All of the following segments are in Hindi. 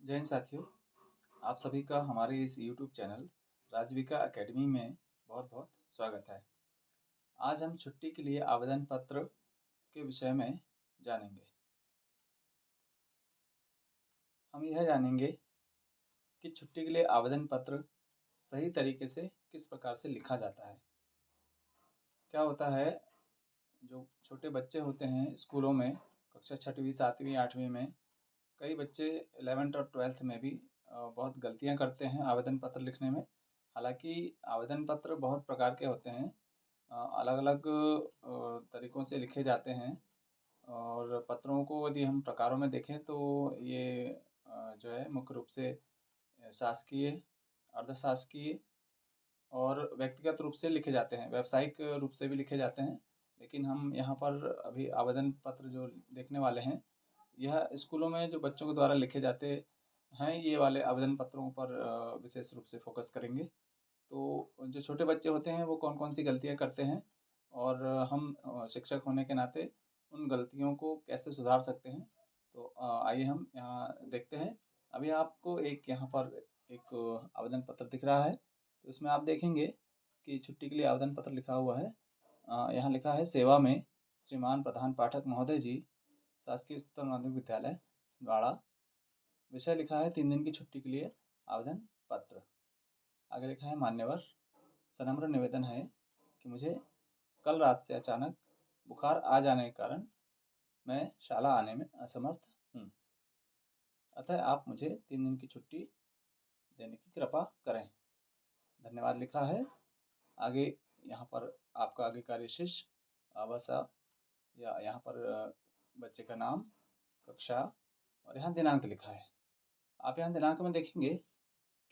जय हिंद साथियों, आप सभी का हमारे इस यूट्यूब चैनल राजविका एकेडमी में बहुत बहुत स्वागत है। आज हम छुट्टी के लिए आवेदन पत्र के विषय में जानेंगे। हम यह जानेंगे कि छुट्टी के लिए आवेदन पत्र सही तरीके से किस प्रकार से लिखा जाता है। क्या होता है, जो छोटे बच्चे होते हैं स्कूलों में कक्षा 6वीं 7वीं 8वीं में, कई बच्चे 11th और 12th में भी बहुत गलतियां करते हैं आवेदन पत्र लिखने में। हालांकि आवेदन पत्र बहुत प्रकार के होते हैं, अलग अलग तरीक़ों से लिखे जाते हैं। और पत्रों को यदि हम प्रकारों में देखें तो ये जो है मुख्य रूप से शासकीय, अर्धशासकीय और व्यक्तिगत रूप से लिखे जाते हैं, व्यावसायिक रूप से भी लिखे जाते हैं। लेकिन हम यहाँ पर अभी आवेदन पत्र जो देखने वाले हैं, यह स्कूलों में जो बच्चों के द्वारा लिखे जाते हैं, ये वाले आवेदन पत्रों पर विशेष रूप से फोकस करेंगे। तो जो छोटे बच्चे होते हैं वो कौन कौन सी गलतियाँ करते हैं और हम शिक्षक होने के नाते उन गलतियों को कैसे सुधार सकते हैं। तो आइए हम यहाँ देखते हैं। अभी आपको एक यहाँ पर एक आवेदन पत्र दिख रहा है, तो इसमें आप देखेंगे कि छुट्टी के लिए आवेदन पत्र लिखा हुआ है। यहाँ लिखा है, सेवा में श्रीमान प्रधान पाठक महोदय जी, शासकीय उच्चतर माध्यमिक विद्यालय छिंदवाड़ा। विषय लिखा है 3 दिन की छुट्टी के लिए आवेदन पत्र। आगे लिखा है, मान्यवर सनम्र निवेदन है कि मुझे कल रात से अचानक बुखार आ जाने के कारण मैं शाला आने में असमर्थ हूँ, अतः आप मुझे 3 दिन की छुट्टी देने की कृपा करें। धन्यवाद लिखा है। आगे यहाँ पर आपका आगे का विशेष आवासा या यहाँ पर बच्चे का नाम, कक्षा और यहाँ दिनांक लिखा है। आप यहाँ दिनांक में देखेंगे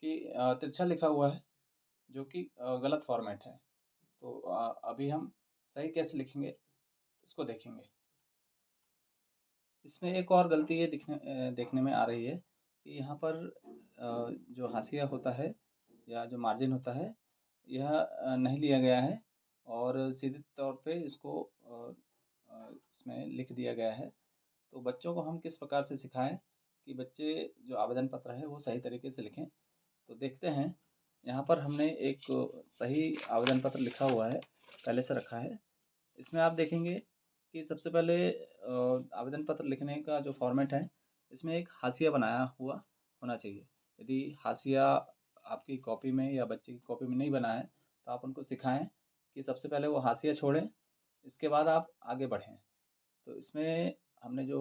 कि तिरछा लिखा हुआ है, जो कि गलत फॉर्मेट है। तो अभी हम सही कैसे लिखेंगे इसको देखेंगे। इसमें एक और गलती ये देखने में आ रही है कि यहाँ पर जो हाशिया होता है या जो मार्जिन होता है, यह नहीं लिया गया है और सीधे तौर पे इसको इसमें लिख दिया गया है। तो बच्चों को हम किस प्रकार से सिखाएं कि बच्चे जो आवेदन पत्र है वो सही तरीके से लिखें। तो देखते हैं, यहाँ पर हमने एक सही आवेदन पत्र लिखा हुआ है, पहले से रखा है। इसमें आप देखेंगे कि सबसे पहले आवेदन पत्र लिखने का जो फॉर्मेट है, इसमें एक हाशिया बनाया हुआ होना चाहिए। यदि हाशिया आपकी कॉपी में या बच्चे की कॉपी में नहीं बना है, तो आप उनको सिखाएं कि सबसे पहले वो हाशिया छोड़ें, इसके बाद आप आगे बढ़ें। तो इसमें हमने जो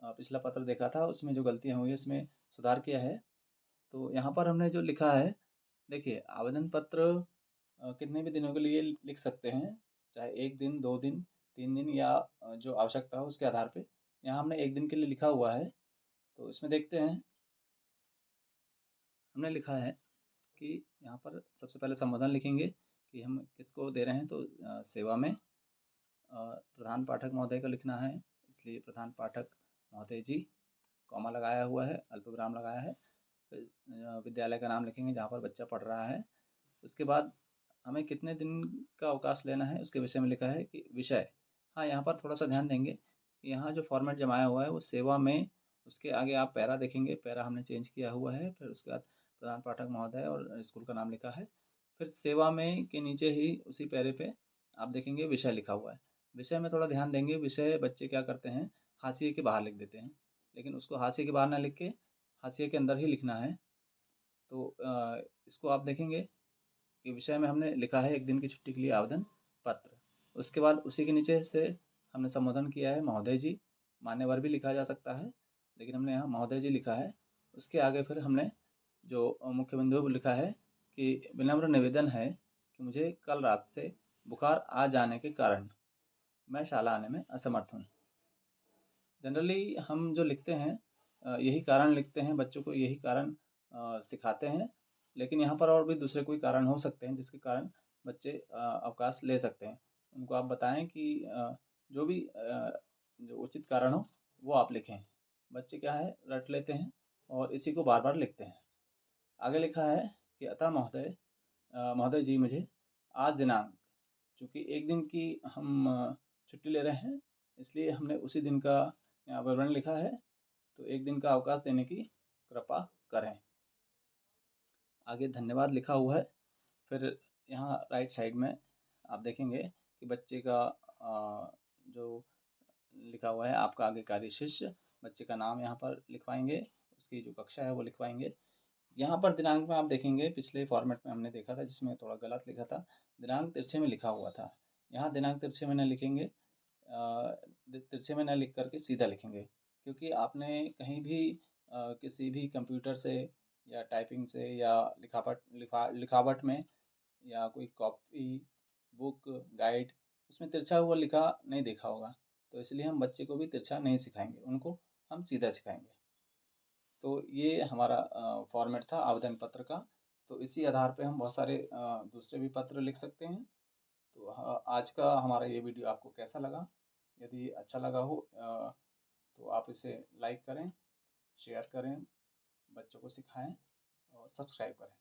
पिछला पत्र देखा था, उसमें जो गलतियाँ हुई उसमें सुधार किया है। तो यहाँ पर हमने जो लिखा है, देखिए आवेदन पत्र कितने भी दिनों के लिए लिख सकते हैं, चाहे 1 दिन, 2 दिन, 3 दिन या जो आवश्यकता हो उसके आधार पे। यहाँ हमने 1 दिन के लिए लिखा हुआ है। तो इसमें देखते हैं, हमने लिखा है कि यहाँ पर सबसे पहले संबोधन लिखेंगे कि हम किसको दे रहे हैं। तो सेवा में प्रधान पाठक महोदय को लिखना है, इसलिए प्रधान पाठक महोदय जी, कॉमा लगाया हुआ है, अल्पविराम लगाया है। फिर विद्यालय का नाम लिखेंगे जहाँ पर बच्चा पढ़ रहा है। उसके बाद हमें कितने दिन का अवकाश लेना है उसके विषय में लिखा है कि विषय। हाँ, यहाँ पर थोड़ा सा ध्यान देंगे कि यहाँ जो फॉर्मेट जमाया हुआ है वो सेवा में, उसके आगे आप पैरा देखेंगे, पैरा हमने चेंज किया हुआ है। फिर उसके बाद प्रधान पाठक महोदय और स्कूल का नाम लिखा है। फिर सेवा में के नीचे ही उसी पैरे पे आप देखेंगे विषय लिखा हुआ है। विषय में थोड़ा ध्यान देंगे, विषय बच्चे क्या करते हैं, हाशिए के बाहर लिख देते हैं, लेकिन उसको हाशिए के बाहर ना लिख के हाशिए के अंदर ही लिखना है। तो इसको आप देखेंगे कि विषय में हमने लिखा है 1 दिन की छुट्टी के लिए आवेदन पत्र। उसके बाद उसी के नीचे से हमने संबोधन किया है महोदय जी, मान्यवर भी लिखा जा सकता है, लेकिन हमने यहाँ महोदय जी लिखा है। उसके आगे फिर हमने जो मुख्य बिंदु वो लिखा है कि विनम्र निवेदन है कि मुझे कल रात से बुखार आ जाने के कारण मैं शाला आने में असमर्थ हूँ। जनरली हम जो लिखते हैं यही कारण लिखते हैं, बच्चों को यही कारण सिखाते हैं। लेकिन यहाँ पर और भी दूसरे कोई कारण हो सकते हैं जिसके कारण बच्चे अवकाश ले सकते हैं। उनको आप बताएं कि जो भी जो उचित कारण हो वो आप लिखें। बच्चे क्या है, रट लेते हैं और इसी को बार बार लिखते हैं। आगे लिखा है कि अतः महोदय जी, मुझे आज दिनांक, चूँकि 1 दिन की हम छुट्टी ले रहे हैं, इसलिए हमने उसी दिन का यहाँ विवरण लिखा है। तो 1 दिन का अवकाश देने की कृपा करें। आगे धन्यवाद लिखा हुआ है। फिर यहाँ राइट साइड में आप देखेंगे कि बच्चे का जो लिखा हुआ है आपका आज्ञाकारी शिष्य, बच्चे का नाम यहाँ पर लिखवाएंगे, उसकी जो कक्षा है वो लिखवाएंगे। यहाँ पर दिनांक में आप देखेंगे पिछले फॉर्मेट में हमने देखा था जिसमें थोड़ा गलत लिखा था, दिनांक तिरछे में लिखा हुआ था। यहाँ दिनांक तिरछे में न लिखेंगे, तिरछे में न लिख करके सीधा लिखेंगे, क्योंकि आपने कहीं भी किसी भी कंप्यूटर से या टाइपिंग से या लिखावट में या कोई कॉपी, बुक, गाइड उसमें तिरछा हुआ लिखा नहीं देखा होगा। तो इसलिए हम बच्चे को भी तिरछा नहीं सिखाएंगे, उनको हम सीधा सिखाएंगे। तो ये हमारा फॉर्मेट था आवेदन पत्र का। तो इसी आधार पे हम बहुत सारे दूसरे भी पत्र लिख सकते हैं। तो आज का हमारा ये वीडियो आपको कैसा लगा? यदि अच्छा लगा हो तो आप इसे लाइक करें, शेयर करें, बच्चों को सिखाएं और सब्सक्राइब करें।